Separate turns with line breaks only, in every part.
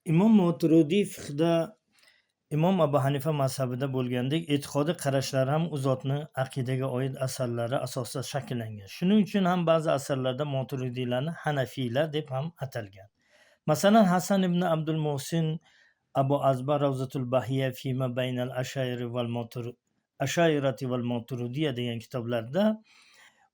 Imom Moturidiy fiqhda Imom Abu Hanifa mazhabida bo'lgandek, e'tiqodiy qarashlari ham u zotning aqidaga oid asarlari asosida shakllangan. Shuning uchun ham ba'zi asarlarda Moturidiylarni Hanafiylar deb ham atalgan. Masalan, Hasan ibn Abdul Muhsin Abu Azbar Ravzatul Bahiya fima baynal ashairati val Moturidiyya degan kitoblarda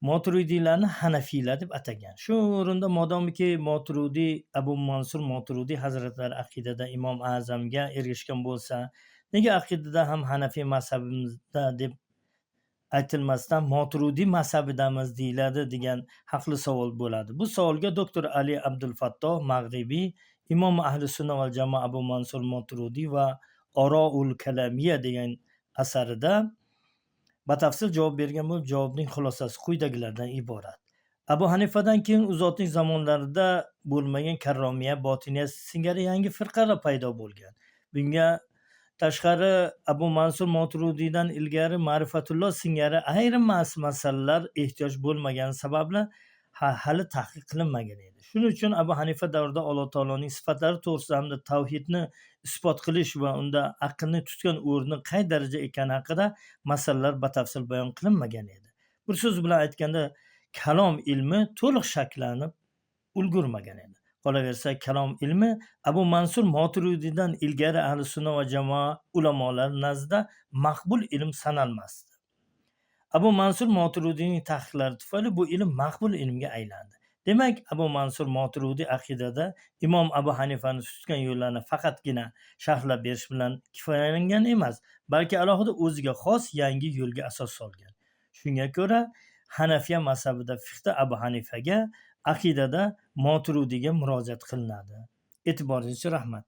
Moturidiylarni Hanafiylar deb atagan. Shu o'rinda modomiki Moturidiy Abu Mansur Moturidiy hazratlari aqidada Imom Azamga ergashgan bo'lsa, nega aqidada ham Hanafiy mazhabimizda deb aytilmasdan Moturidiy mazhabidamiz deyiladi degan haqli savol bo'ladi. Bu savolga doktor Ali Abdul Fattoh Mag'ribiy Imom Ahli Sunna val Jamoa Abu Mansur Moturidiy va Oroul Kalamiya degan asarida batafsil javob bergan bo'lib, javobning xulosasi quyidagilardan iborat. Abu Hanifadan keyin u zotning zamonlarida bo'lmagan karromiya, botiniya singari yangi firqalar paydo bo'lgan. Bunga tashqari Abu Mansur Moturudiydan ilgari Ma'rifatulloh singari ayrim masalalar ehtiyoj bo'lmagani sababli hali tahqiq qilinmagan edi. Shuning uchun Abu Hanifa davrida Alloh taoloning sifatlari to'g'risida hamda tavhidni isbot qilish va unda aqlni tutgan o'rni qay daraja ekani haqida masalalar batafsil bayon qilinmagan edi. Bir so'z bilan aytganda, kalom ilmi to'liq shakllanib ulgurmagan edi. Qolaversa, kalom ilmi Abu Mansur Moturudiydan ilgari Ahli Sunna va Jamoa ulamolari nazdida maqbul ilm sanalmasdi. Abu Mansur Moturudiyning tahqiqlari tufayli bu ilm maqbul ilmga aylandi. Demak, Abu Mansur Moturidiy aqidada Imom Abu Hanifani tutgan yo'llarni faqatgina sharhlab berish bilan kifoyalangan emas, balki alohida o'ziga xos yangi yo'lga asos solgan. Shunga ko'ra, Hanafiya mazhabida fiqhda Abu Hanifaga, aqidada Moturidiyga murojaat qilinadi. E'tiboringiz uchun rahmat.